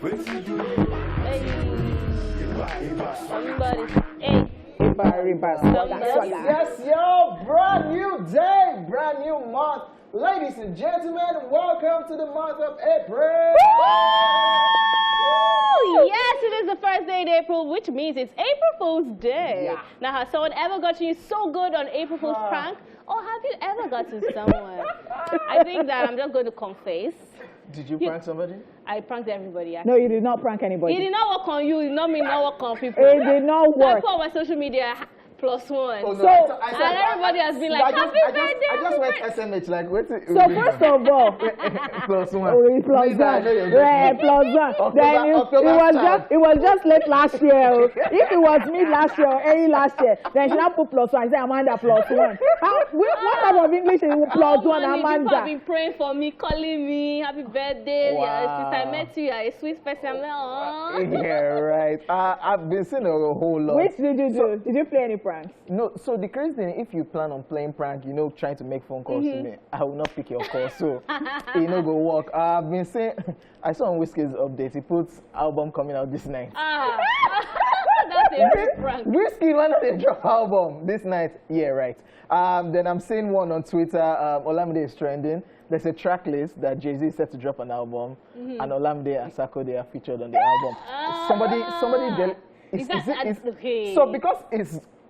Somebody. Hey. Yes, yo, brand new day, brand new month. Ladies and gentlemen, welcome to the month of April. Yes, it is the first day in April, which means it's April Fool's Day. Yeah. Now, has someone ever gotten you so good on April Fool's prank? Or have you ever gotten someone? I think that I'm just going to confess. Did you prank somebody? I pranked everybody. Actually. No, you did not prank anybody. It did not work on you. It did not mean not work on people. It did not work. I put on my social media +1. Oh, no. So, and everybody has been like, happy birthday. I just went SMH like, what's it? So first of all, +1. Oh, +1. Yeah, +1. Then it was just late last year. If it was me last year or early last year, then she now put +1. I say Amanda +1. What type of English is +1, Amanda? People have been praying for me, calling me, happy birthday. Wow. Yeah, since I met you, you're a sweet person. I'm like, aww. Yeah, right. I've been seeing a whole lot. Which did you do? Did you play any pranks? No, so the crazy thing, if you plan on playing prank, you know, trying to make phone calls to me, I will not pick your call, so it no go work. I've been saying, I saw on Whiskey's update, he puts album coming out this night. That's a big prank. Whiskey, why not they drop album this night? Yeah, right. Then I'm seeing one on Twitter, Olamide is trending. There's a track list that Jay-Z is set to drop an album, and Olamide and Sako, they are featured on the album. Okay. So because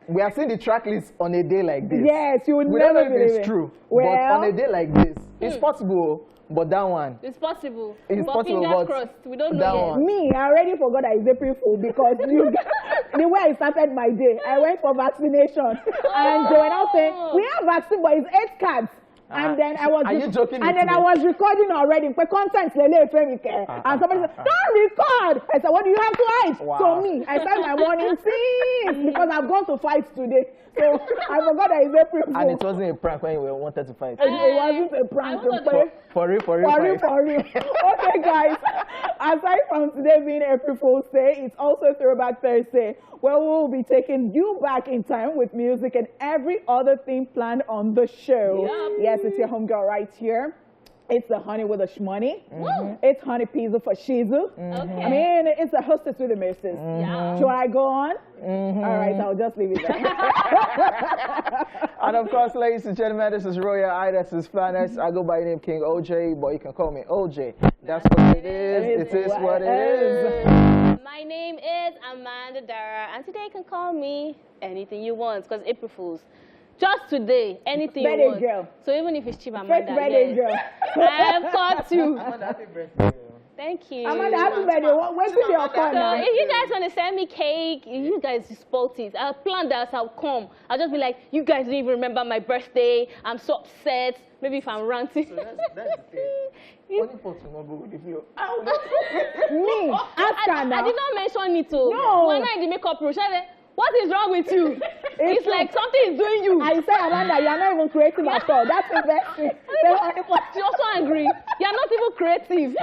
we are seeing the track list on a day like this. Yes, you would we never don't know if believe it's it. true. Well, but on a day like this, it's possible. But that one, it's possible. It's but possible. Fingers But crossed. We don't know yet. one. Me, I already forgot that it's April Fool because the way I started my day, I went for vaccination, and they were now saying we have vaccine, but it's 8 cards. And then I was, are you joking and then I was recording already for content. And somebody said, "Don't record." I said, "What do you have to hide?" Wow. So me, I started my morning scene because I've gone to fight today. So I forgot that it's April Fool. And it wasn't a prank when we wanted to fight. It wasn't a prank. For real. For real. Okay, guys. Aside from today being April Fool's Day, it's also Throwback Thursday, where we'll be taking you back in time with music and every other thing planned on the show. Yep. Yes, it's your homegirl right here. It's the honey with a shmoney. It's honey pizza for shizu. Okay. I mean, it's the hostess with the missus. Yeah. Shall I go on? All right, I'll just leave it there. And of course, ladies and gentlemen, this is Royal I, this is Planet. I go by the name King Hojay, but you can call me Hojay. That's what it is. It is what it is. My name is Amanda Dara, and today you can call me anything you want, because April Fools. Just today, anything you want. Girl. So even if it's cheap, Amanda, First birthday girl. I have caught you. Amanda, happy birthday. Thank you. Amanda, happy birthday. Wait till your call now. So if you guys want to send me cake, if you guys spot it, I'll plan that I'll come. I'll just be like, you guys didn't even remember my birthday. I'm so upset. Maybe if I'm ranting. So that's the thing. Only for tomorrow if you. Me, ask her now. I did not mention it. No. When I in the makeup room, what is wrong with you? It's like something is doing you. I say, Amanda, you're not even creative at all. That's the best thing. She's also angry. You're not even creative.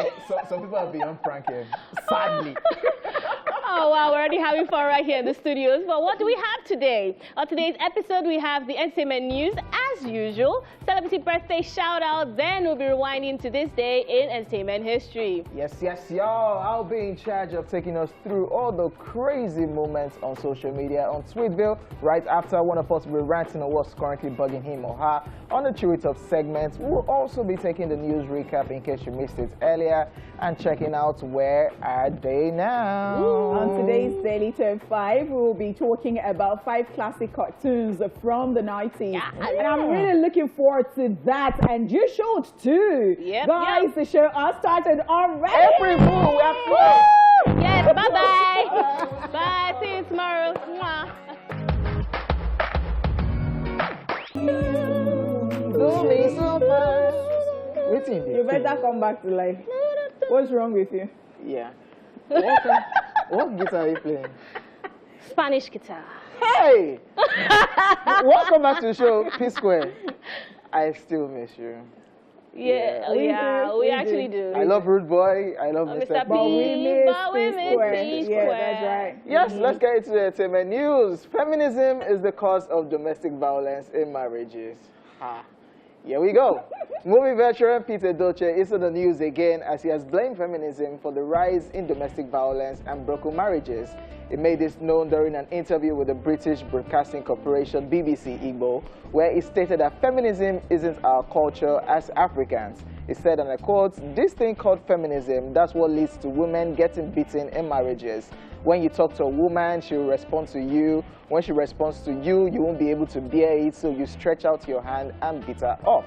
Some people are beyond pranking, sadly. Oh, wow, we're already having fun right here in the studios. But what do we have today? On today's episode, we have the entertainment news, as usual, celebrity birthday shout-out, then we'll be rewinding to this day in entertainment history. Yes, y'all. I'll be in charge of taking us through all the crazy moments on social media on Tweetville. Right after one of us will be ranting on what's currently bugging him or her. On the Chewy Talk segment, we'll also be taking the news recap in case you missed it earlier and checking out where are they now. On today's Daily Top 5, we will be talking about 5 classic cartoons from the 90s. Yeah. And I'm really looking forward to that. And you should too. Yep, Guys, the show has started already. April Fool, we have come. Yes, bye-bye. Bye, see you tomorrow. Mwah. Do me so much. Waiting. You better come back to life. What's wrong with you? Yeah. What guitar are you playing? Spanish guitar. Hey! Welcome back to the show, P Square. I still miss you. Yeah, we actually do. I love Rude Boy. I love Mr. But we miss P Square. Square. Yeah, that's right. Yes, let's get into the entertainment news. Feminism is the cause of domestic violence in marriages. Here we go. Movie veteran Peter Doce is in the news again as he has blamed feminism for the rise in domestic violence and broken marriages. He made this known during an interview with the British Broadcasting Corporation BBC Igbo, where he stated that feminism isn't our culture as Africans. He said, and I quote, "This thing called feminism, that's what leads to women getting beaten in marriages. When you talk to a woman, she will respond to you. When she responds to you, you won't be able to bear it, so you stretch out your hand and beat her up."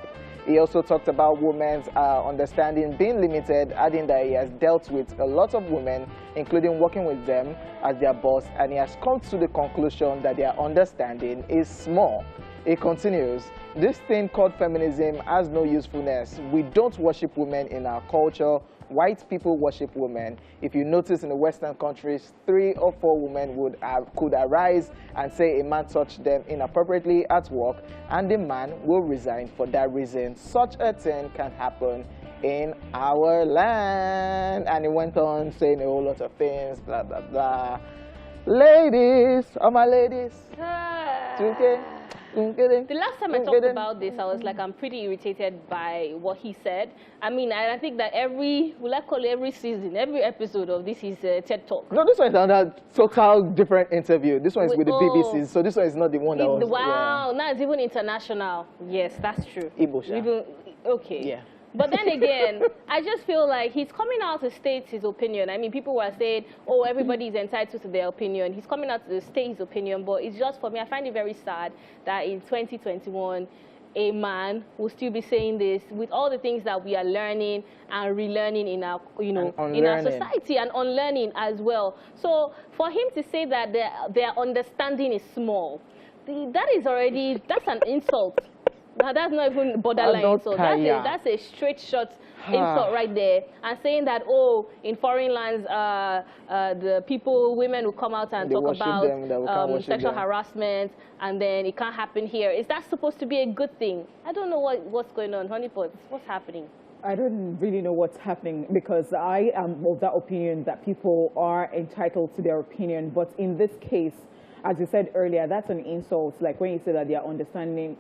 He also talked about women's understanding being limited, adding that he has dealt with a lot of women, including working with them as their boss, and he has come to the conclusion that their understanding is small. He continues, "This thing called feminism has no usefulness. We don't worship women in our culture. White people worship women. If you notice in the Western countries, 3 or 4 women could arise and say a man touched them inappropriately at work, and the man will resign for that reason. Such a thing can happen in our land." And he went on saying a whole lot of things, blah, blah, blah. Ladies, all my ladies, the last time I talked about this, I was like, I'm pretty irritated by what he said. I mean, I think that every season, every episode of this is a TED Talk. No, this one is another total different interview. This one is with the BBC, so this one is not the one that was... Wow, now it's even international. Yes, that's true. Igbo. Okay. Yeah. But then again, I just feel like he's coming out to state his opinion. I mean, people were saying, oh, everybody is entitled to their opinion. He's coming out to state his opinion, but it's just, for me, I find it very sad that in 2021, a man will still be saying this with all the things that we are learning and relearning in our, in our society, and unlearning as well. So for him to say that their understanding is small, that is already, that's an insult. That's not even borderline insult. That's a straight shot insult right there. And saying that, oh, in foreign lands, the women will come out and talk about sexual harassment, and then it can't happen here. Is that supposed to be a good thing? I don't know what's going on. Honeypots, what's happening? I don't really know what's happening, because I am of that opinion that people are entitled to their opinion. But in this case, as you said earlier, that's an insult. Like when you say that their understanding,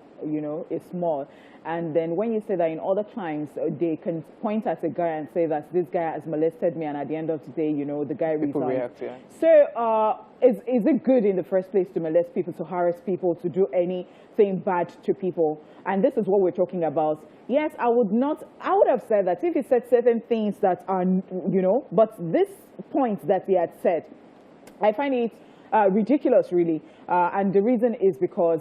is small. And then when you say that in other times, they can point at a guy and say that this guy has molested me, and at the end of the day, the guy resigns. Yeah. So is it good in the first place to molest people, to harass people, to do anything bad to people? And this is what we're talking about. Yes, I would have said that if he said certain things that are, but this point that he had said, I find it ridiculous, really. And the reason is because,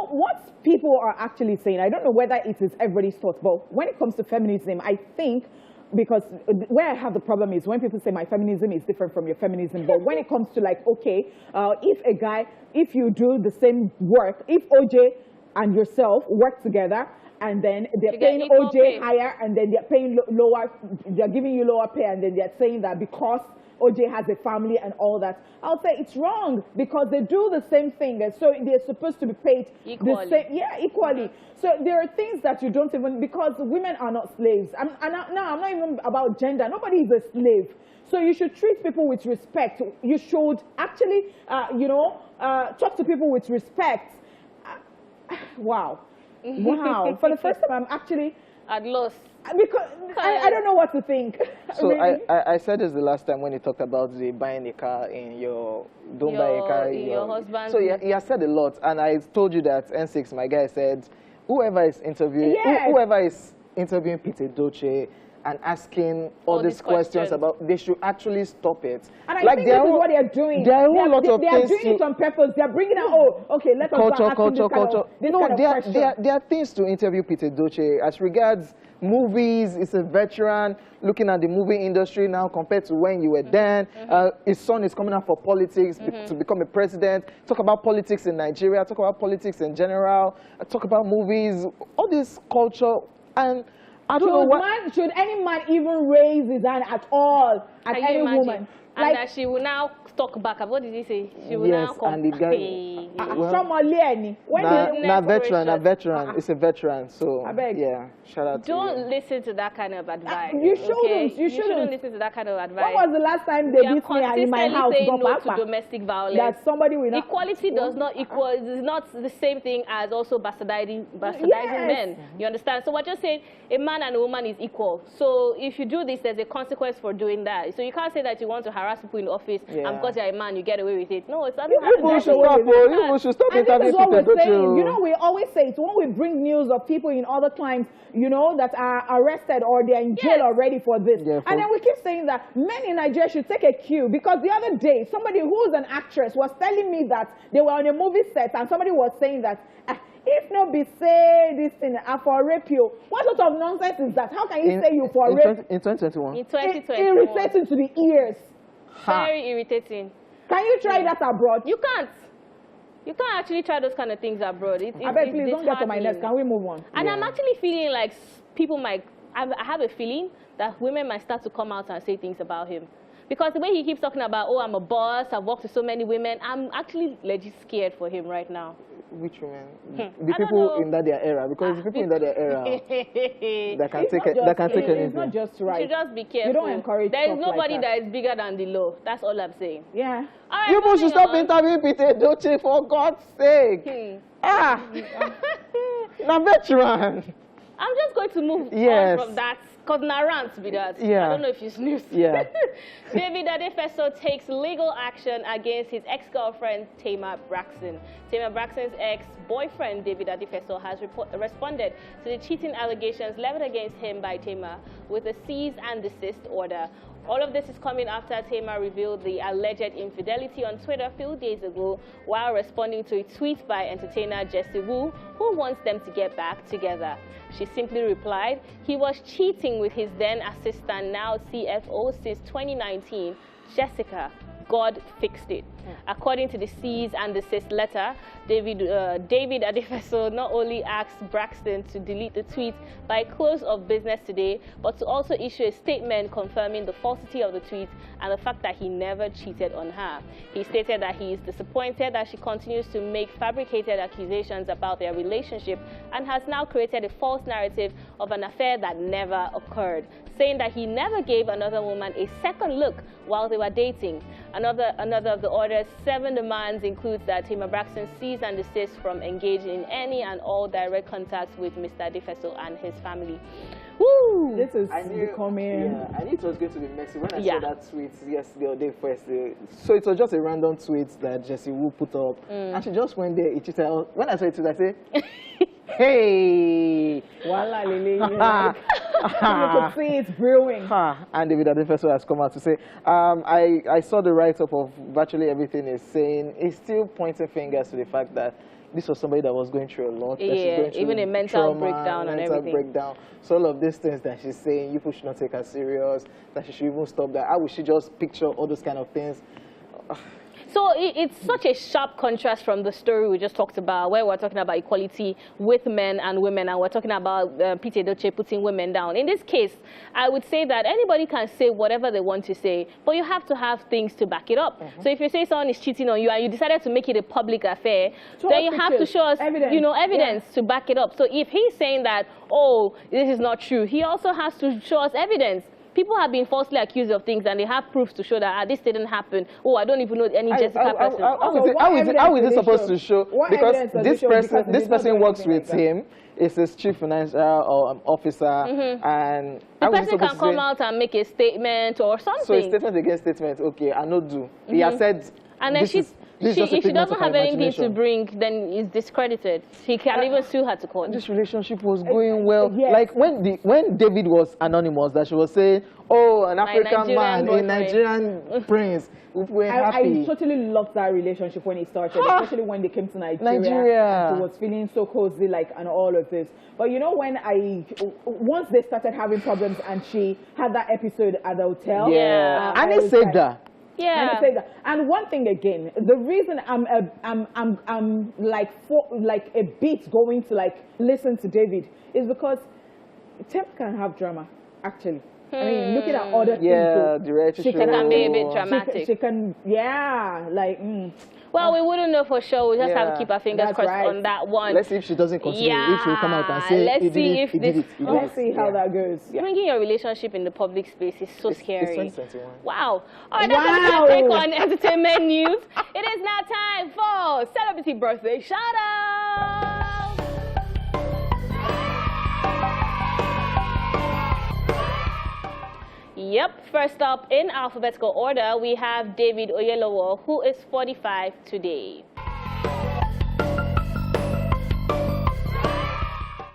what people are actually saying, I don't know whether it is everybody's thoughts, but when it comes to feminism, I think, because where I have the problem is when people say my feminism is different from your feminism, but when it comes to like, okay, if you do the same work, if OJ and yourself work together, and then they're paying OJ higher, and then they're paying lower, they're giving you lower pay, and then they're saying that because OJ has a family and all that, I'll say it's wrong, because they do the same thing, and so they're supposed to be paid equally. Equally. So there are things that you don't even, because women are not slaves. I'm not even about gender. Nobody is a slave. So you should treat people with respect. You should actually, talk to people with respect. Wow. Wow. For the first time, I'm actually at loss. Because I don't know what to think. So really. I said this the last time when you talked about the buying a car in don't buy a car in your husband. So he has said a lot, and I told you that N6, my guy, said whoever is interviewing Peter Doce and asking all these questions about, they should actually stop it. And I think this is what they're doing. There are a whole lot of things. They are doing it on purpose. They're bringing out, let us there are things to interview Peter Doce as regards movies. It's a veteran looking at the movie industry now compared to when you were then. His son is coming out for politics to become a president. Talk about politics in Nigeria. Talk about politics in general. Talk about movies. All this culture. And I don't know what... Should any man even raise his hand at all at any woman? And that she will now talk back. What did he say? She will now come. And the guy, veteran. It's a veteran. So yeah, shout out to you. Don't listen to that kind of advice. You shouldn't. Okay? You shouldn't listen to that kind of advice. When was the last time they beat me in my house? No to domestic violence. That somebody will not. Equality does not equal. It's not the same thing as also bastardizing men. You understand? So we're just saying a man and a woman is equal. So if you do this, there's a consequence for doing that. So you can't say that you want to harass people in the office and because you're a man, you get away with it. No, it's not. You should stop interviewing people. You know, we always say it when we bring news of people in other climes, you know, that are arrested or they're in jail already for this. And then we keep saying that men in Nigeria should take a cue, because the other day, somebody who's an actress was telling me that they were on a movie set and somebody was saying that, if not be say this thing, I for rape you. What sort of nonsense is that? How can you say you for rape? In 2021? In 2021. Irritating to the ears. Very irritating. Can you try that abroad? You can't. You can't actually try those kind of things abroad. I beg, please don't get to my nerves. Can we move on? And I'm actually feeling like people might, I have a feeling that women might start to come out and say things about him. Because the way he keeps talking about, oh, I'm a boss, I've worked with so many women, I'm actually legit scared for him right now. Which women? The people in that their era, because the people in that their era that can take anything. It's not just right. You should just be careful. You don't encourage. There is nobody that is bigger than the law. That's all I'm saying. Yeah. Right, you people should stop interviewing Peter Doche, for God's sake. Now, veteran. I'm just going to move on from that. Because Narant be that. I don't know if you snoozed. David Adefeso takes legal action against his ex-girlfriend, Tamar Braxton. Tamar Braxton's ex-boyfriend, David Adefeso, has responded to the cheating allegations leveled against him by Tamar with a cease and desist order. All of this is coming after Tamar revealed the alleged infidelity on Twitter a few days ago while responding to a tweet by entertainer Jessie Wu, who wants them to get back together. She simply replied, he was cheating with his then assistant, now CFO, since 2019, Jessica. God fixed it. According to the cease and desist letter, David Adefeso not only asked Braxton to delete the tweet by close of business today, but to also issue a statement confirming the falsity of the tweet and the fact that he never cheated on her. He stated that he is disappointed that she continues to make fabricated accusations about their relationship and has now created a false narrative of an affair that never occurred, saying that he never gave another woman a second look while they were dating. Another of the order's 7 demands includes that Tamar Braxton cease and desist from engaging in any and all direct contacts with Mr. Adefeso and his family. Woo! This is becoming... I knew it was going to be messy when I saw that tweet yesterday or day first. So it was just a random tweet that Jessie Wu put up. And she just went there. When I saw it, I said, hey! Voila, Lily. You could see it's brewing. And David Adefeso has come out to say, I saw the write-up of virtually everything he's saying. He's still pointing fingers to the fact that this was somebody that was going through a lot. Even a mental breakdown and everything. So all of these things that she's saying, you should not take her serious, that she should even stop that. How would she just picture all those kind of things? So it's such a sharp contrast from the story we just talked about, where we're talking about equality with men and women, and we're talking about Peter Doche putting women down. In this case, I would say that anybody can say whatever they want to say, but you have to have things to back it up. So if you say someone is cheating on you and you decided to make it a public affair, then you have to show us evidence to back it up. So if he's saying that, oh, this is not true, he also has to show us evidence. People have been falsely accused of things, and they have proofs to show that this didn't happen. Oh, I don't even know any Jessica person. How is it supposed to show? Because this person works with him. It's his chief financial officer, and the person can come out and make a statement or something. So a statement against statement, okay, I not do. He has said. And then if she doesn't have anything to bring, then it's discredited. He can even sue her to court. This relationship was going well. Like when David was anonymous, that she was saying, oh, an African man, a Nigerian prince. We're happy. I totally loved that relationship when it started, especially when they came to Nigeria. He was feeling so cozy, and all of this. But you know, once they started having problems and she had that episode at the hotel. And he said that. And one thing again, the reason I'm a bit going to listen to David is because Temp can have drama, actually. I mean, looking at other things. Yeah, direction. She can be a bit dramatic. She can, yeah, like. Well, we wouldn't know for sure. We just have to keep our fingers crossed on that one. Let's see if she doesn't continue. If she'll come out and say, let's see how that goes. Bringing your relationship in the public space is so scary. It's 2021. Wow. All right, that's our take on entertainment news. It is now time for Celebrity Birthday Shout-Out. Yep, first up in alphabetical order, we have David Oyelowo, who is 45 today.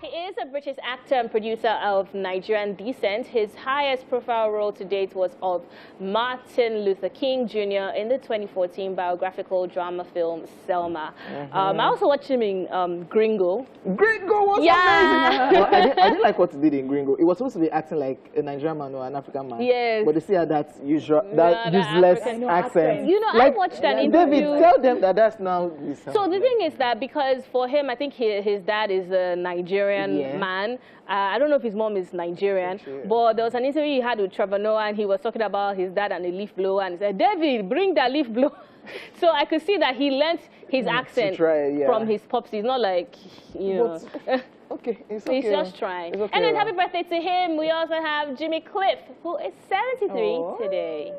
He is a British actor and producer of Nigerian descent. His highest profile role to date was of Martin Luther King Jr. in the 2014 biographical drama film Selma. I also watched him in Gringo. Gringo was amazing! Well, I didn't like what he did in Gringo. It was supposed to be acting like a Nigerian man or an African man. Yes. But they see that useless accent. You know, like, I watched an interview. David, tell them that that's now this. So the thing is that because for him, I think his dad is a Nigerian man. I don't know if his mom is Nigerian, but there was an interview he had with Trevor Noah, and he was talking about his dad and the leaf blower, and he said, David, bring that leaf blower. So I could see that he learnt his accent from his pops. He's not like, you know. Okay, it's He's just trying. Okay, and then happy birthday to him. We also have Jimmy Cliff, who is 73 today.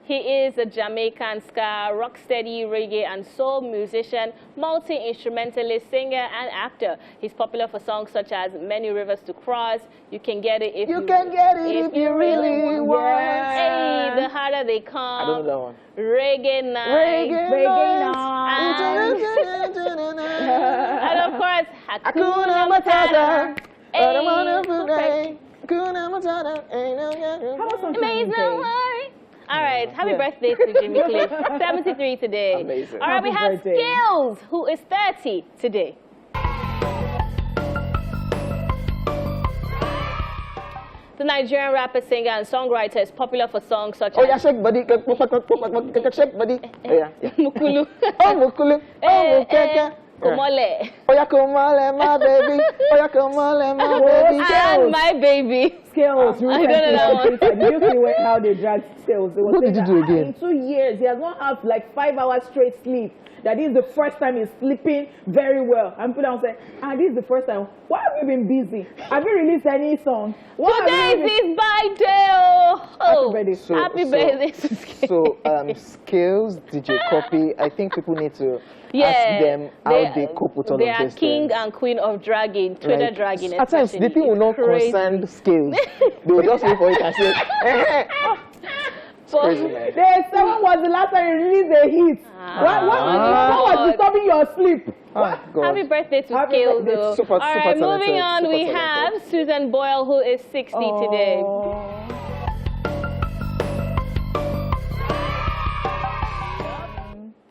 He is a Jamaican ska, rocksteady, reggae, and soul musician, multi-instrumentalist, singer, and actor. He's popular for songs such as Many Rivers to Cross, You Can Get It If You Can Get It If You Really Want. Hey, The Harder They Come. I don't know that one. Reggae Night. And of course, Hakuna Matata. All right, happy birthday to Jimmy Cliff, 73 today. Amazing. All right, we have Skills, who is 30 today. The Nigerian rapper, singer, and songwriter is popular for songs such as... shake body, shake body. Mukulu. Mukulu. Mukeke. Komole. Komole, my baby. Komole, my baby. And my baby. Skills. I don't know that one. Did you see how they dragged Skills? What did you do again? In 2 years, he has not had like 5 hours straight sleep. That is the first time he's sleeping very well. And people say, this is the first time. Why have you been busy? Have you released any song? Today is his birthday. Happy birthday to Skills. So, Skills, DJ Copy, I think people need to ask them how they cope with all of this. They are king and queen of dragging, Twitter dragging. At times, the thing will not concern Skills. They will just wait for it and say, Someone was the last time you released a hit. What was disturbing your sleep? Happy birthday to Skills, though. Super, all right, moving on, we talented. have Susan Boyle, who is 60 today.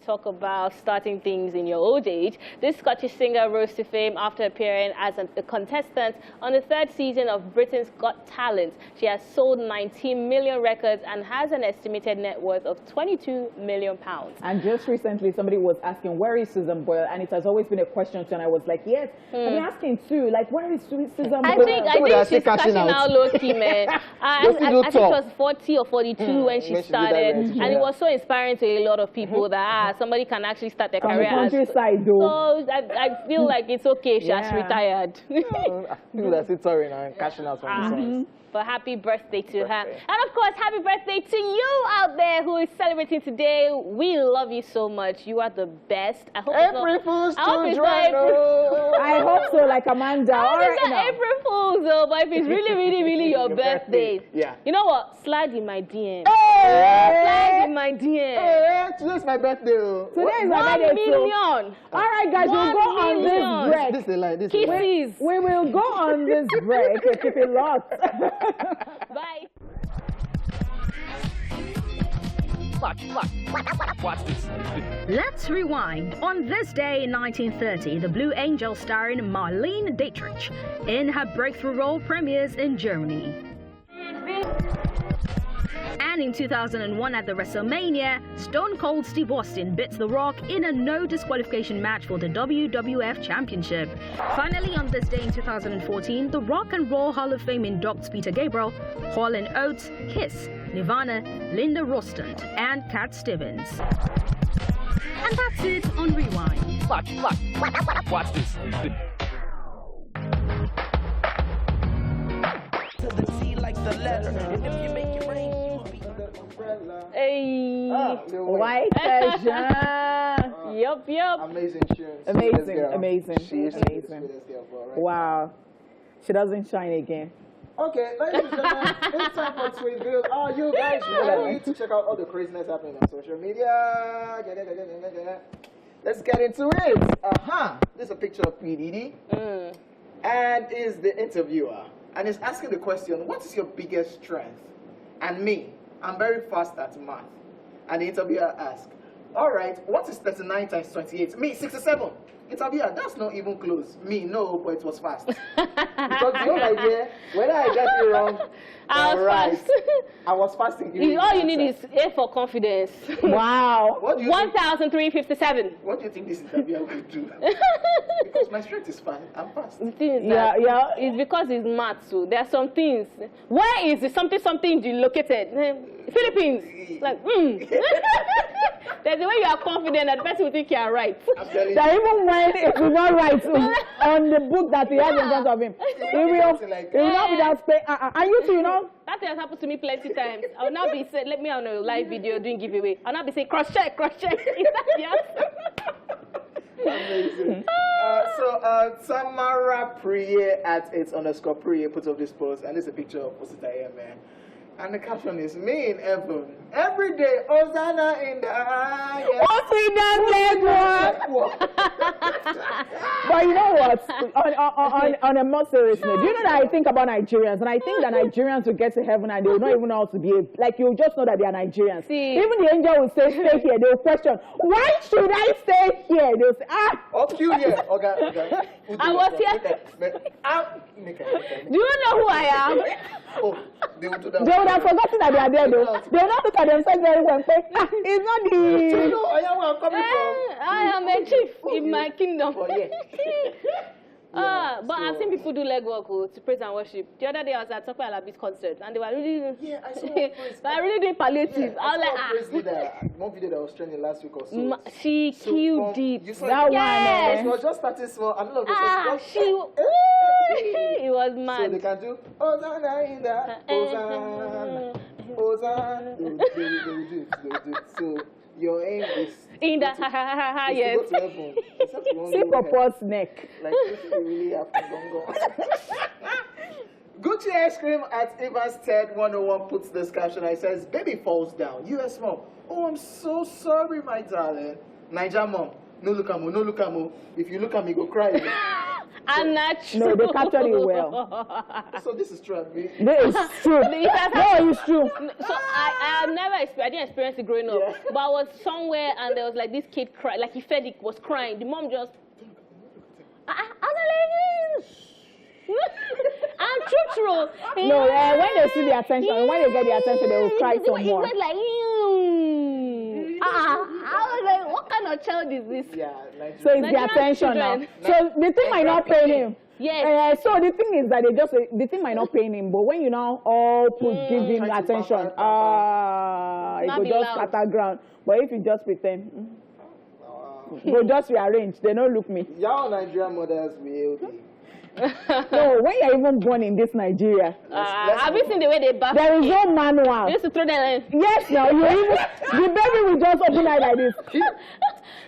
Talk about starting things in your old age. This Scottish singer rose to fame after appearing as a contestant on the 3rd season of Britain's Got Talent. She has sold 19 million records and has an estimated net worth of £22 million. And just recently, somebody was asking, where is Susan Boyle? And it has always been a question to, and I was like, yes. I've been asking too, like, where is Susan Boyle? I think she's cashing out low-key, man. I think she was 40 or 42 when she started, and it was so inspiring to a lot of people that somebody can actually start their career on the countryside, though. So I feel like it's okay if she has retired. People that sit touring and cashing out from the songs. But happy birthday to her. And of course, happy birthday to you out there who is celebrating today. We love you so much. You are the best. I hope April Fool's I hope so, like Amanda. I hope it's not April Fool's, though, but if it's really, really, really your birthday, you know what? Slide in my DM. Slide in my DM. Today's my birthday. Today is my birthday. 1 million. All right, guys, we'll go on this break. This is a lie. Kisses. We will go on this break. Keep it locked. Bye. Watch this. Let's rewind. On this day in 1930, The Blue Angel starring Marlene Dietrich in her breakthrough role premieres in Germany. And in 2001 at the WrestleMania, Stone Cold Steve Austin beats The Rock in a no disqualification match for the WWF Championship. Finally, on this day in 2014, the Rock and Roll Hall of Fame inducts Peter Gabriel, Hall & Oates, Kiss, Nirvana, Linda Ronstadt, and Cat Stevens. And that's it on Rewind. Watch this. To the T like the letter, and if you make it rain, you will be the umbrella. Hey. White Treasure. Yup. Amazing tunes. Amazing. She is amazing. the sweetest girl, bro, right? Wow. She doesn't shine again. Okay, ladies and gentlemen, it's time for Tweetville. Are you guys ready to check out all the craziness happening on social media? Let's get into it. This is a picture of P. Diddy. And is the interviewer. And is asking the question, what is your biggest strength? And me, I'm very fast at math. And the interviewer asks, all right, what is 39 times 28? Me, 67. Interviewer, that's not even close. Me, no, but it was fast. Because the whole idea, whether I get it wrong, I was fast. I was fasting. All you need is A for confidence. Wow. What do you 1,357. What do you think this interviewer will do? Because my strength is fast. I'm fast. The thing is that it's because it's math, so there are some things. Where is the something located? Philippines. Like, There's a way you are confident that the person will think you are right. That even when it is not right on the book that he has in front of him, he will not be that space. And you too, you know? That has happened to me plenty times. I will not be saying, let me on a live video doing giveaway. I'll not be saying, cross check. Is that the answer? Amazing. Tamara Priye at @it's_Priye put up this post, and it's a picture of Osita here, man. And the caption is, me in heaven, every day, Hosanna in the highest. But you know what? On a more serious note, do you know that I think about Nigerians, and I think that Nigerians will get to heaven and they will not even know how to behave. Like, you just know that they are Nigerians. See. Even the angel will say, stay here. They will question, why should I stay here? They will say, Up you here. Okay. I was here. Do you know who I am? Oh, they will do that. they would have forgotten that they are there, though. They will not look at themselves very well and say, it's not Do you the... know I am where I'm coming from? I am a chief in my kingdom. Oh, yeah. But I've seen people do leg work to praise and worship. The other day I was at Tokyo Alabi's concert and they were really, Yeah, I saw they really doing palliative. I was like, one video that was trending last week or so. She killed it. You saw That one, Yes. It was just starting small. I don't know if it was So mad. they can do Hosanna in the Hosanna. Hosanna. They will do it. So your aim is In the yes. to go to heaven. Except you won't See go there. Papa's neck. Like, this is really happen, don't go. Gucci Ice Cream at Evans Ted 101 puts this caption. It says, baby falls down. US mom. Oh, I'm so sorry, my darling. Niger mom. No look at me, no look at me. If you look at me, go cry. And not true. No, they captured it well. So this is true. This is true. No, it's true. So I have never experienced, I didn't experience it growing up, but I was somewhere and there was like this kid cry, like he fed, he was crying. The mom just, I'm true. No, when they see the attention, when they get the attention, they will cry some more. It went like, I was like, what kind of child is this? Yeah, So it's the Nigerian attention now. children. So the thing might not pain him. Yes. So the thing is that the thing might not pain him, but when you now all give him Try to attention, it Not will be just loud. scatter ground. But if you just pretend, go just rearrange. They don't look me. Y'all Nigerian mothers will be. No, when you're even born in this Nigeria, Have you seen the way they bath? there is no manual. They used to throw them in. Yes, now the baby will just open eye like this.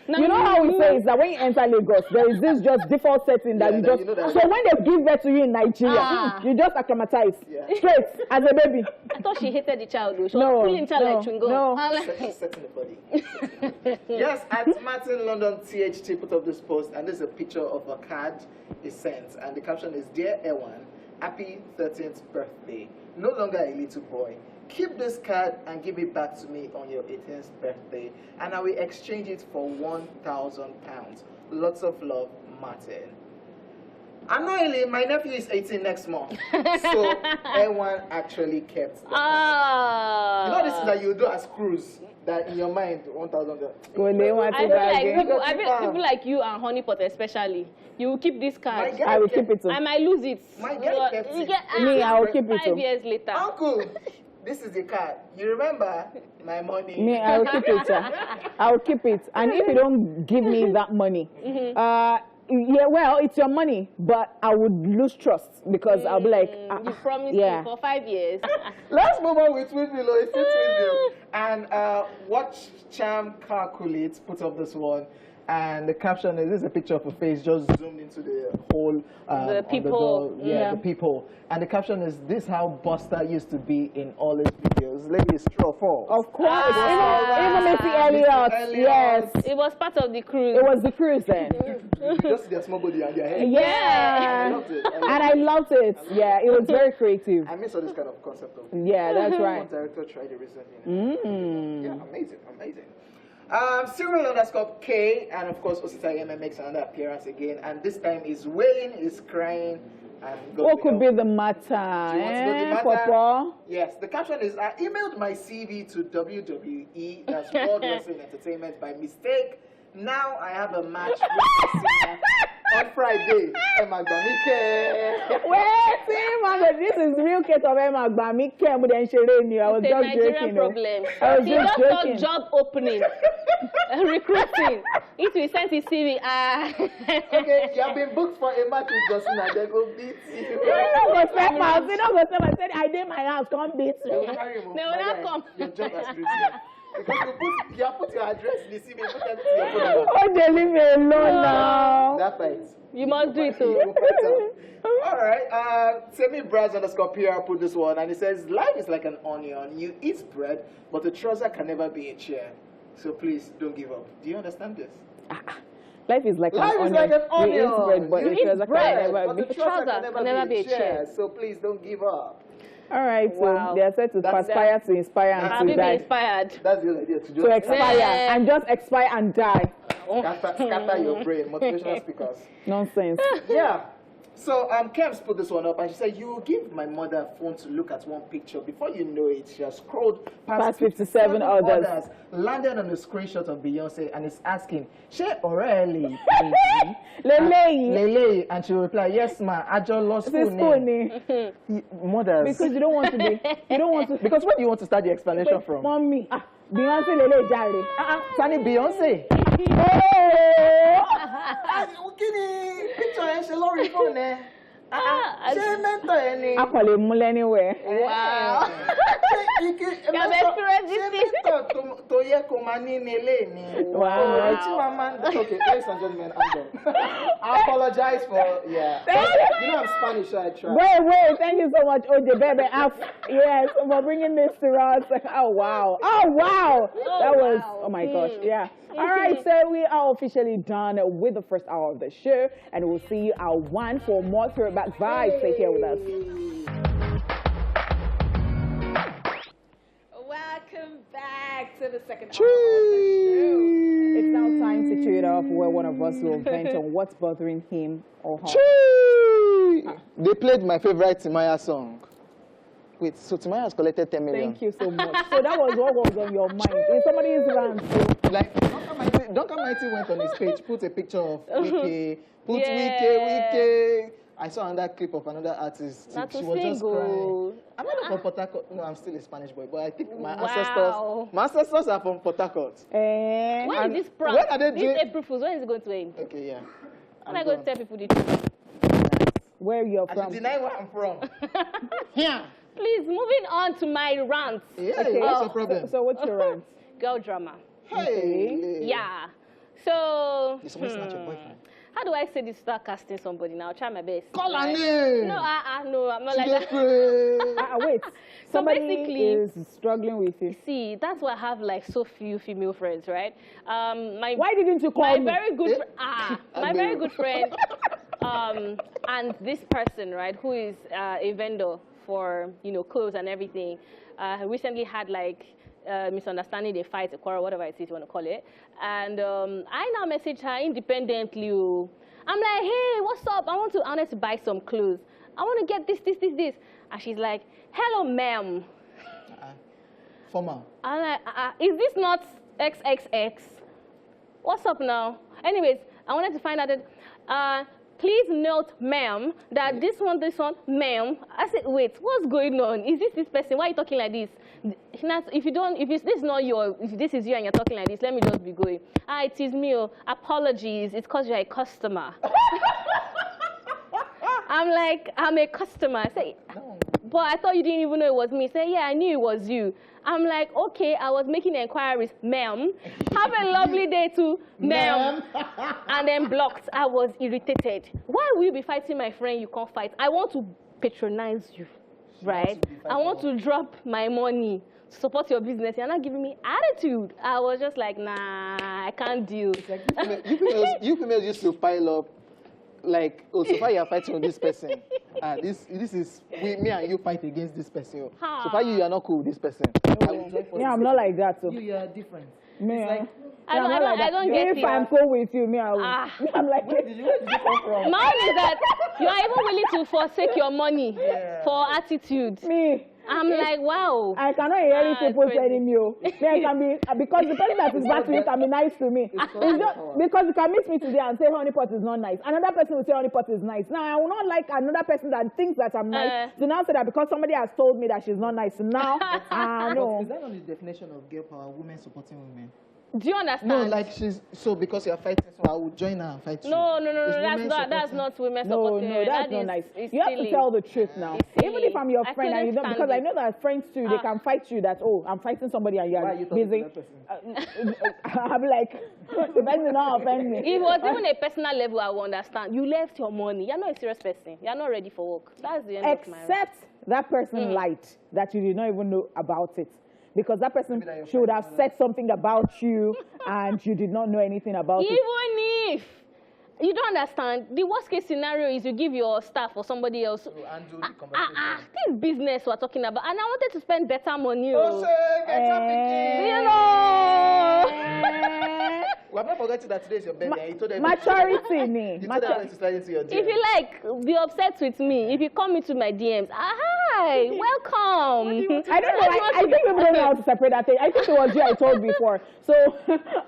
You know how we say is that when you enter Lagos, there is this just default setting that Yeah, you that just. you know that- So when they give birth to you in Nigeria, you just acclimatize straight as a baby. I thought she hated the child though. She No, was pulling child no, like chewing gum. no. I was like, Just setting the body. Yes, at Martin London THT put up this post, and there's a picture of a card he sent, and the caption is, Dear Ewan, happy 13th birthday. No longer a little boy. Keep this card and give it back to me on your 18th birthday, and I will exchange it for £1,000. Lots of love, Martin. Annoyingly, my nephew is 18 next month. So everyone actually kept the card. You know this is that you do as cruise. That in your mind, 1,000. When they want to I feel buy like people like you and Honeypot especially, you will keep this card. I will keep it too. I might lose it. My guy kept it. Me, I will keep it 5 too. years later. Uncle, this is the card. You remember my money? Me, I will keep it. I will keep it. And if you don't give me that money, yeah, well, it's your money, but I would lose trust because I'll be like, you promised me for 5 years. Let's move on with Tweetville. It's still Tweetville. And Watch Charm Calculates put up this one. And the caption is, this is a picture of a face just zoomed into the whole the people. The people. And the caption is, this how Buster used to be in all his videos. Ladies, true or false? of course. Even Missy Elliott. Yes. It was part of the cruise. It was the cruise then. You just see their small body and their head. Yeah. I loved it. And I loved it. Yeah, it was very creative. I miss all this kind of concept of Yeah, that's right. one director tried it recently. Mm. Yeah, amazing, amazing. Serial_K, and of course Osita Yeme makes another appearance again, and this time is wailing, is crying, and What could be the matter? Do you want to know the matter? Papa? Yes, the caption is, I emailed my CV to WWE, that's World Wrestling Entertainment, by mistake. Now I have a match with the singer on Friday. Emma Gbamike. Wait, see, Mama, this is real case of Emma Gbamike. I was just joking. Problem. I was He just just saw joking. job opening, recruiting. It will send his CV. Okay, you have been booked for a match with Justin and they go beat you. You don't go step out. You don't go step out. I said, I did my house. Come beat They will me. carry you. They will not come. Your job has routine. Because you have put your address in the CV, put everything in your phone number. Oh, they leave me alone now. That fight. You must do it too. All right. Semi_PR put this one, and it says, life is like an onion. You eat bread, but the trouser can never be a chair. So please don't give up. Do you understand this? Life is like Life an is onion. like an onion. You eat bread, but You the eat trouser bread, can never but be. the trouser can never be a chair. chair. So please don't give up. All right, so Wow. they are said to That's- perspire, to inspire, and Have to you been die. inspired? That's the idea, to just To expire, Yeah. and just expire and die. scatter your brain. Motivational speakers. Nonsense. Yeah. So Kems put this one up, and she said, you will give my mother a phone to look at one picture. Before you know it, she has scrolled Past 57 others. landed on a screenshot of Beyonce, and is asking, "She already Lele. and she will reply, "Yes, ma. I just lost This phone phone name." Mothers. because you don't want to be. You don't want to. Because where do you want to start the explanation from? Mommy. Beyonce Lele Jare. Tani Beyonce. Kini picture ẹ ṣe lórí phone ẹ. Ṣé mentor ẹ ni? I call him anywhere. Wow. Ṣé experienced mentor tó yẹ kó máa ní ní ilé ni? Wow. Okay, ladies and gentlemen, I'm done. I apologize for, yeah. You know I'm Spanish, so I try. Wait, thank you so much, OJ Baby. Yes, for bringing this to us. Oh, wow. That was, oh my gosh, yeah. All right, so we are officially done with the first hour of the show, and we'll see you at 1 for more throwback vibes. Stay here with us. Welcome back to the second hour of the show. It's now time to chew it off, where one of us will vent on what's bothering him or her. They played my favorite Timaya song. Wait, so Timaya has collected 10 million. Thank you so much. So that was what was on your mind. If somebody is around, Like, Duncan Mighty went on his page, put a picture of Wiki, put Yeah. Wiki. I saw another clip of another artist. Not She to was just single. crying. I'm not from Port Harcourt. No, I'm still a Spanish boy, but I think my Wow. ancestors are from Port Harcourt. eh, When is this prank? when are they This doing- April Fools, when is it going to end? Okay, yeah. When I go to tell people the truth. where you're I from. should deny where I'm from. Yeah. Please, moving on to my rant. Yeah, Okay. what's the problem? So what's your rant? Girl drama. Hey. Yeah. So, Did someone snatch your boyfriend? how do I say this without casting somebody now? I'll try my best. Call her name. No, no, I'm not She like dey that. pray. Wait. So Somebody basically- is struggling with you. See, that's why I have like so few female friends, right? Why didn't you call my me? very good my very Agbero. good friend and this person, right, who is a vendor for clothes and everything, recently had like misunderstanding, a fight, a quarrel, whatever it is you want to call it, and I now message her independently, I'm like, hey, what's up? I wanted to buy some clothes. I want to get this. And she's like, hello, ma'am. Formal. I'm like, is this not XXX? What's up now? Anyways, I wanted to find out that, please note, ma'am, that this one, ma'am. I said, wait, what's going on? Is this person? Why are you talking like this? If this is you and you're talking like this, let me just be going. It is me. Apologies. It's because you're a customer. I'm like, I'm a customer. I say, no. But I thought you didn't even know it was me. Say, yeah, I knew it was you. I'm like, okay, I was making inquiries, ma'am. Have a lovely day too, ma'am. And then blocked. I was irritated. Why will you be fighting my friend? You can't fight. I want to patronize you, right? I want to drop my money to support your business. You're not giving me attitude. I was just like, nah, I can't deal. It's like you females used to pile up. Like, oh, so far you're fighting with this person. This is me and you fight against this person. So far you are not cool with this person. Yeah, I'm not like that. So. You are different. Me, like, I don't get it. If I'm cool with you, me, I will. I'm like, where did you come from? Mine is that you are even willing to forsake your money for attitude. Me. I'm like, wow. I cannot hear any people telling you. There can be, because the person that is bad to you can be nice to me. It's just, because you can meet me today and say honeypot is not nice. Another person will say honeypot is nice. Now, I will not like another person that thinks that I'm nice to now say that because somebody has told me that she's not nice. So now, no. Is that not the definition of girl power, women supporting women? Do you understand? No, like so because you're fighting, so I will join her and fight you. No, that's not women supporting. No, that's not nice. You have to tell the truth now. Even if I'm your friend and you don't, because I know that friends too, they can fight you that, oh, I'm fighting somebody and you're busy. I'm like, depending on offend me. If it was even a personal level, I would understand. You left your money. You're not a serious person. You're not ready for work. That's the end of my life. Except that person lied, that you did not even know about it. Because that person should have said something about you and you did not know anything about it. Even if you don't understand, the worst case scenario is you give your staff or somebody else. This business we're talking about, and I wanted to spend better money. You know. We have not forgotten that today is your birthday. You told them maturity, me. You told them to slide into your DM. If you like, be upset with me. If you come into my DMs, hi, welcome. I don't know. I think people don't know how to separate that thing. I think it was you I told before. So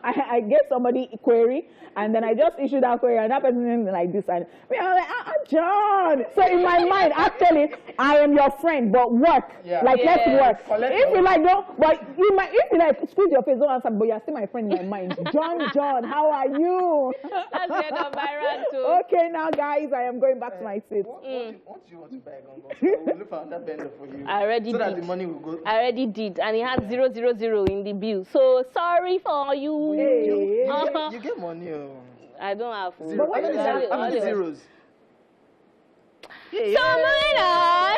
I gave somebody a query, and then I just issued that query, and that person like this, and me, I'm like, John. So in my mind, actually, I am your friend, but work. Yeah. Like let's work. If you like, don't. But if you like, squeeze your face, don't answer. But you're still my friend in my mind, John, how are you? That's the end of my rant too. Okay, now guys, I am going back to my seat. What do you want to buy? We'll look for another vendor for you. I already did. That the money will go. I already did, and it had 000 in the bill. So sorry for you. Hey. You get money. I don't have. Zero. How many zeros? So moving on,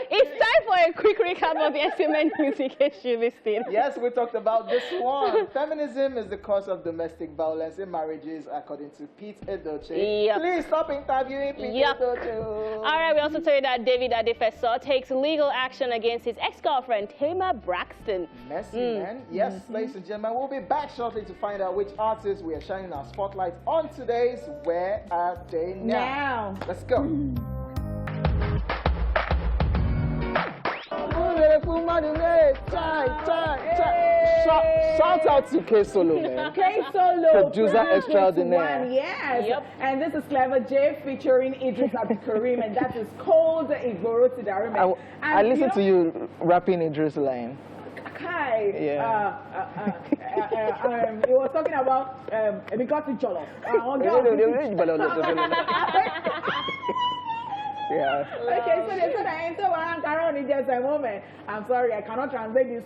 it's time for a quick recap of the SMN music issue listing. Yes, we talked about this one. Feminism is the cause of domestic violence in marriages, according to Pete Edochie. Yep. Please stop interviewing Pete Edochie. All right, we also told you that David Adefeso takes legal action against his ex-girlfriend, Tamar Braxton. Messy, man. Yes, ladies and gentlemen, we'll be back shortly to find out which artists we are shining our spotlight on today's Where Are They Now? Let's go. Shout out to K Solo, man. K Solo, producer extraordinaire. Yes. Yep. And this is Clever J featuring Idris Abdulkarim, and that is called Igboro Tidarume. I listened to you rapping Idris line. Kai, he was talking about Ebikoti Jollof. Yeah. Okay, so they said I enter Ankara in just a moment. I'm sorry, I cannot translate this.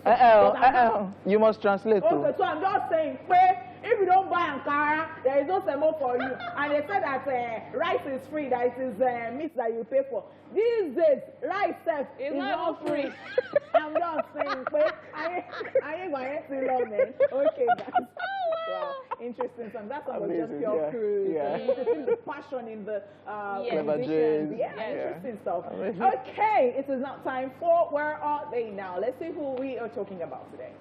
You must translate too. Okay, so I'm just saying, if you don't buy Ankara, there is no semo for you. And they said that rice is free, that it is meat that you pay for. These days, rice is not free. I'm just saying, I ain't going to love me. Okay, guys. Wow, interesting song. That song was just pure cruise. Yeah. You can feel the passion in the musicians. Interesting stuff. Okay, it is now time for Where Are They Now? Let's see who we are talking about today.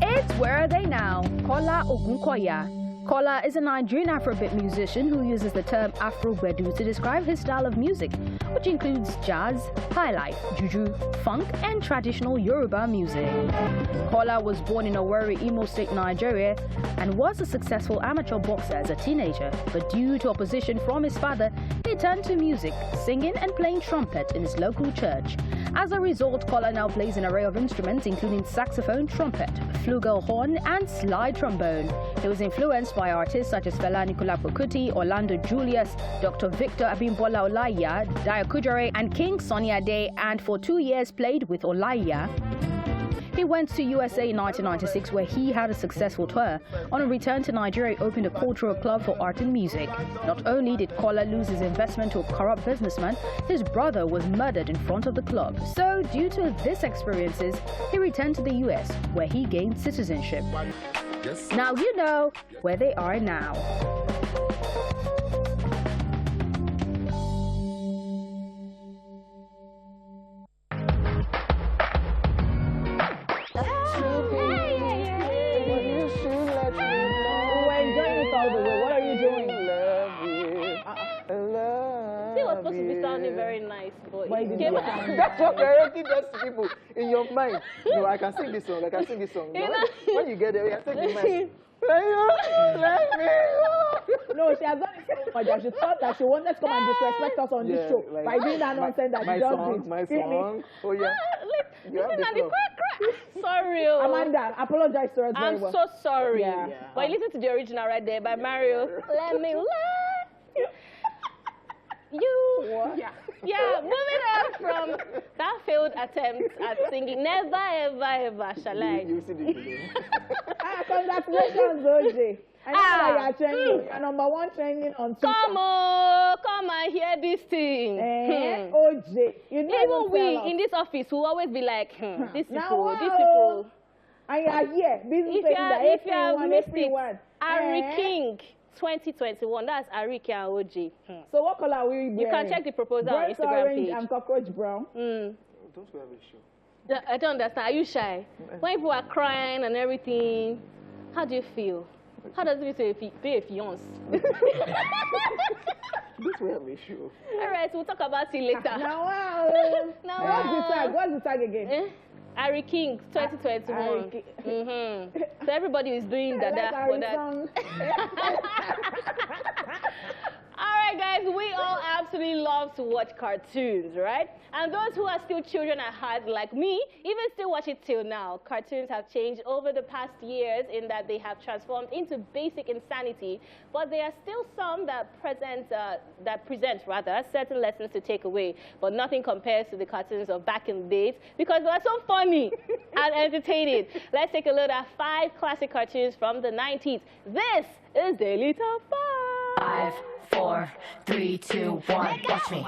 It's Where Are They Now? Kola Ogunkoya. Kola is a Nigerian Afrobeat musician who uses the term Afro-Bedu to describe his style of music, which includes jazz, highlife, juju, funk, and traditional Yoruba music. Kola was born in Owerri, Imo State, Nigeria, and was a successful amateur boxer as a teenager, but due to opposition from his father, he turned to music, singing and playing trumpet in his local church. As a result, Kola now plays an array of instruments including saxophone, trumpet, flugelhorn, and slide trombone. He was influenced by artists such as Fela Anikulapo Kuti, Orlando Julius, Dr. Victor Abimbola Olaiya, Dio Kujore, and King Sunny Ade, and for 2 years played with Olaiya. He went to USA in 1996 where he had a successful tour. On a return to Nigeria, he opened a cultural club for art and music. Not only did Kola lose his investment to a corrupt businessman, his brother was murdered in front of the club. So, due to these experiences, he returned to the US where he gained citizenship. Now you know where they are now. Very nice, boy. That's what karaoke does to people in your mind. No, I can sing this song. I can sing this song. No? When you get there, you take the mic. No, she has done it so much that she thought that she wanted to come and disrespect us on this show by doing that nonsense that she just did. My song. Oh yeah. Listen at the crack. Sorry. Amanda, apologize to us very well. I'm so sorry. Yeah. But listen to the original right there by Mario. Let me love you. What? Yeah, moving on from that failed attempt at singing Never Ever Ever Shall I. You see the video. Congratulations, Hojay. I know that you are trending. You're #1 trending on Twitter. Come and hear this thing. Hojay. You know even we in this office will always be like, these people. And you are here, busy if you have missed it, Ari Eh? King 2021, that's Arike and Hojay. So what color will you be? You can check the proposal on Burnt Instagram orange page. and cockroach brown. Don't we have a show? I don't understand. Are you shy? When people are crying and everything, how do you feel? How does it feel to be a fiance? Don't we have a show? All right, we'll talk about it later. What's the tag again? Ari King 2021. So everybody is doing that for that. All right, guys, we all absolutely love to watch cartoons, right? And those who are still children at heart, like me, even still watch it till now. Cartoons have changed over the past years in that they have transformed into basic insanity, but there are still some that present certain lessons to take away. But nothing compares to the cartoons of back in the days because they were so funny and entertaining. Let's take a look at 5 classic cartoons from the 90s. This is Daily Top 5. 5, 4, 3, 2, 1, watch me.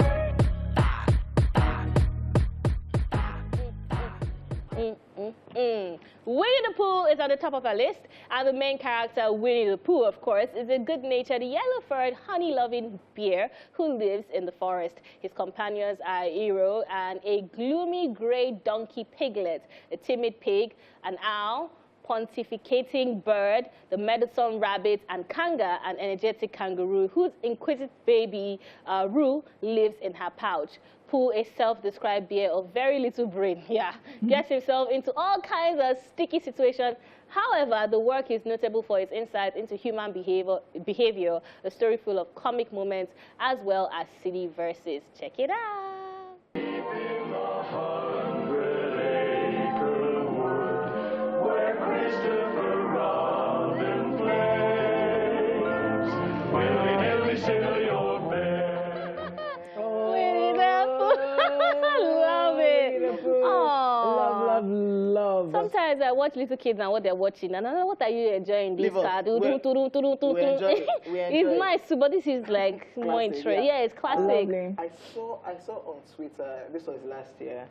Winnie the Pooh is on the top of our list, and the main character, Winnie the Pooh, of course, is a good-natured, yellow-furred, honey-loving bear who lives in the forest. His companions are a hero and a gloomy gray donkey piglet, a timid pig, an owl, pontificating bird, the meddlesome rabbit, and Kanga, an energetic kangaroo whose inquisitive baby, Roo, lives in her pouch. Pooh, a self-described bear of very little brain, gets himself into all kinds of sticky situations. However, the work is notable for its insights into human behavior, a story full of comic moments, as well as silly verses. Check it out. Sometimes I watch little kids and what they're watching, and I don't know what are you enjoying this card. It's nice too, but this is like more interesting. Yeah, it's classic. I saw on Twitter, this was last year,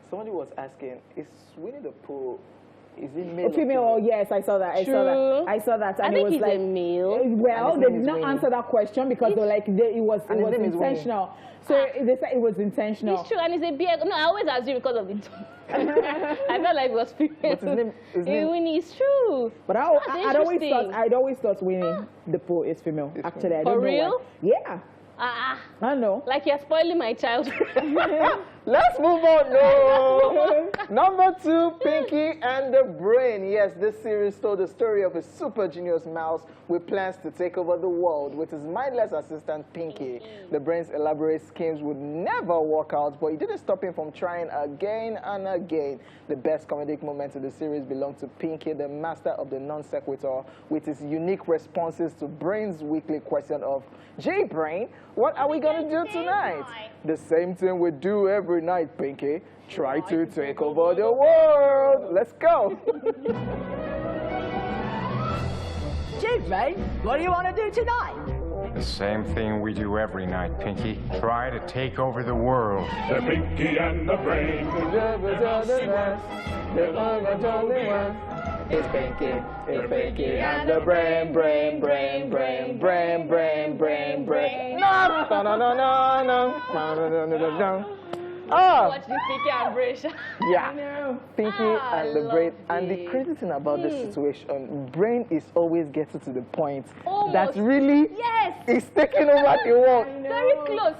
somebody was asking, is Winnie the Pooh Is it male? Female, yes, I saw that. I saw that. And I think it was he's like, a male. Well, they did not answer that question because they were like, it was intentional. So they said it was intentional. It's true, and it's a beard. No, I always assume because of the tone. I felt like it was female. But his name Winnie is true. But I'd always thought Winnie the Pooh is female. Actually, I don't know. For real? Why. Yeah. I know. Like you're spoiling my childhood. Let's move on. No. Number 2, Pinky and the Brain. Yes, this series told the story of a super genius mouse with plans to take over the world with his mindless assistant Pinky. The Brain's elaborate schemes would never work out, but it didn't stop him from trying again and again. The best comedic moments in the series belong to Pinky, the master of the non sequitur, with his unique responses to Brain's weekly question of, "Gee, Brain, what are we going to do tonight?" The same thing we do every night, Pinky. Try to take over the world. Let's go. Gee, Brain, what do you want to do tonight? The same thing we do every night, Pinky. Try to take over the world. The Pinky and the Brain. It's Pinky and the Brain, brain, brain, brain, brain, brain, brain, brain. No, no, no, no, no, no, no, no, no. Watch the Pinky and Brain. Yeah, Pinky and the Brain. And the crazy thing about this situation, Brain is always getting to the point that really is taking over the world. Very close.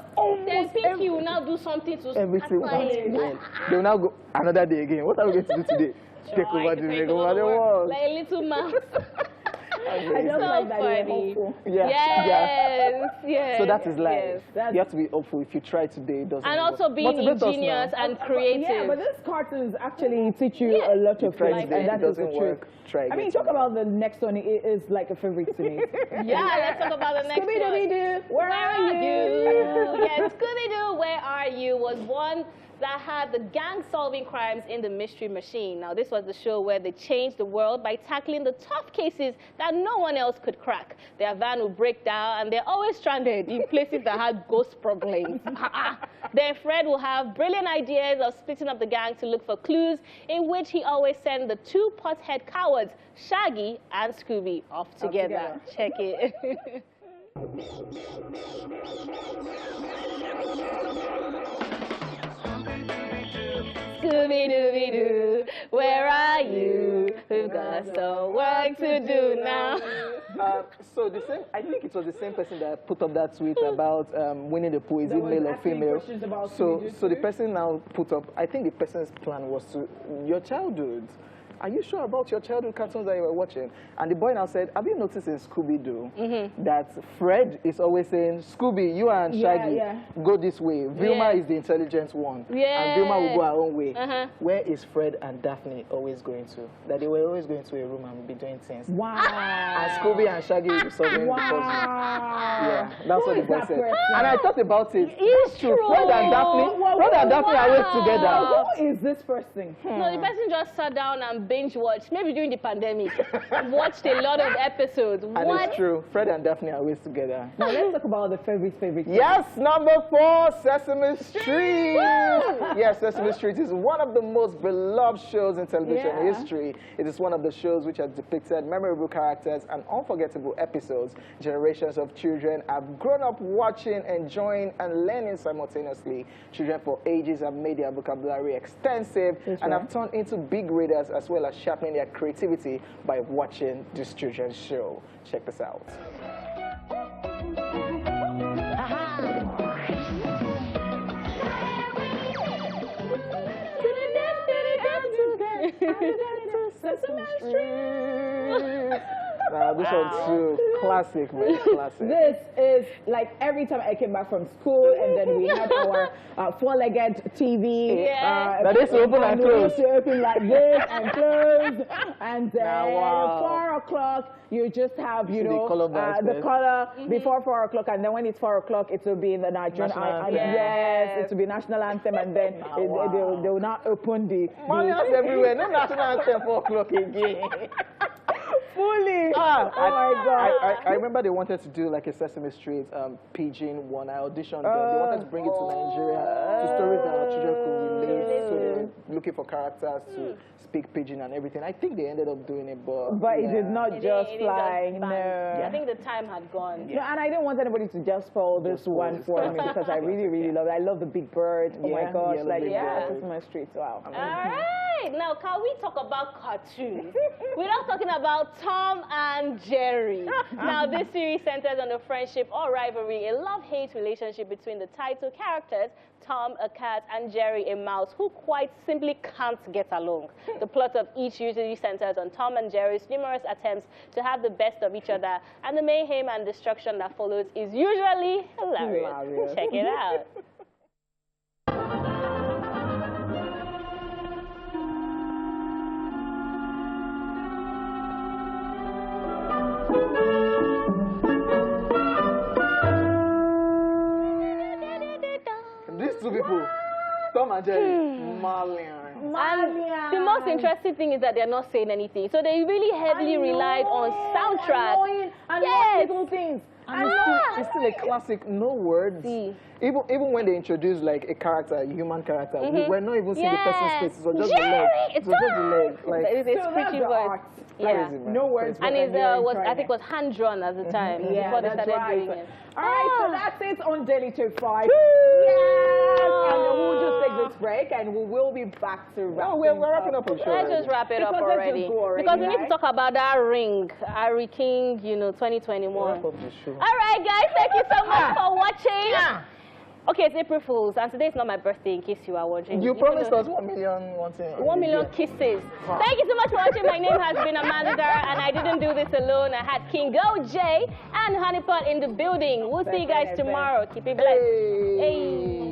Then Pinky will now do something to everything. They will now go another day again. What are we going to do today? Take over the world. Like a little mouse. I just like that you're hopeful. Yes. So that is life. You have to be hopeful. If you try today, it doesn't and work. also being ingenious and creative. Yeah, but these cartoons actually teach you a lot of things, and that is the truth. I mean, talk about the next one. It is like a favorite to me. Let's talk about the next one. Scooby-Doo, where are you? Yes, Scooby-Doo, Where Are You was one that had the gang solving crimes in the Mystery Machine. Now, this was the show where they changed the world by tackling the tough cases that no one else could crack. Their van would break down, and they're always stranded in places that had ghost problems. Then Fred will have brilliant ideas of splitting up the gang to look for clues, in which he always sent the 2 pothead cowards, Shaggy and Scooby, off together. Check it. Scooby-Dooby-Doo, where are you? We've got some work to do now. So I think it was the same person that put up that tweet about Winnie the Pooh, is it male or female? So the person now put up, I think the person's plan was to, your childhood. Are you sure about your childhood cartoons that you were watching? And the boy now said, have you noticed in Scooby-Doo that Fred is always saying, Scooby, you and Shaggy, go this way. Vilma is the intelligent one. And Vilma will go her own way. Where is Fred and Daphne always going to? That they were always going to a room and be doing things. Wow. And Scooby and Shaggy will be solving the puzzle. Yeah, that's what the boy said. And I thought about it. It's true. Fred and Daphne are always together. Who is this person? No, the person just sat down and binge watched, maybe during the pandemic, watched a lot of episodes. And it's true, Fred and Daphne are always together. Now let's talk about the favorite. Yes, number 4, Sesame Street. Yes, Sesame Street is one of the most beloved shows in television history. It is one of the shows which has depicted memorable characters and unforgettable episodes. Generations of children have grown up watching, enjoying, and learning simultaneously. Children for ages have made their vocabulary extensive and have turned into big readers, as well as sharpening their creativity by watching this children's show. Check this out. Sesame Street. This one's too classic, man. Classic. This is like every time I came back from school, and then we had our 4-legged TV. That is open and close. We open like this and close, and then 4 o'clock you just have the color before 4 o'clock, and then when it's 4 o'clock it will be in the Nigerian anthem. Yes, it will be national anthem, and then they will not open the. Money everywhere. No national anthem 4 o'clock again. Fully. Oh my God. I remember they wanted to do like a Sesame Street pidgin one. I auditioned them. They wanted to bring it to Nigeria to stories that our children could relate. So they were looking for characters to speak pidgin and everything. I think they ended up doing it, but it did not just fly. No. I think the time had gone. No, and I didn't want anybody to just spoil this one for me because I really, really love it. I love the big bird. Oh my gosh, Sesame Street. Wow. All right, now can we talk about cartoons? We're not talking about Tom and Jerry. Now this series centers on the friendship or rivalry, a love-hate relationship between the title characters, Tom, a cat, and Jerry, a mouse, who quite simply can't get along. The plot of each usually centers on Tom and Jerry's numerous attempts to have the best of each other, and the mayhem and destruction that follows is usually hilarious. Check it out. These two people, Tom and Jerry, Malian. The most interesting thing is that they're not saying anything. So they really heavily relied on soundtrack. Yes. Little things. And it's still a classic, no words. Even when they introduce like a character, a human character, we're not even seeing the person's face. It was just the leg. It was just the leg. Like, it's pretty voice. Yeah. No words. And it was, I think it was hand drawn at the time before they started doing it. All right, so that's it on Daily Top 5. Yes! And we'll just take this break and we will be back to wrap we're wrapping up. Let's just wrap it up already. Because we need to talk about that ring, Harry King, 2021. All right, guys, thank you so much for watching. Okay, it's April Fool's, and today is not my birthday, in case you are wondering. You promised us 1 million 1 million kisses. Thank you so much for watching. My name has been Amanda, and I didn't do this alone. I had King Hojay and Honeypot in the building. We'll see you guys tomorrow. Keep it blessed. Hey.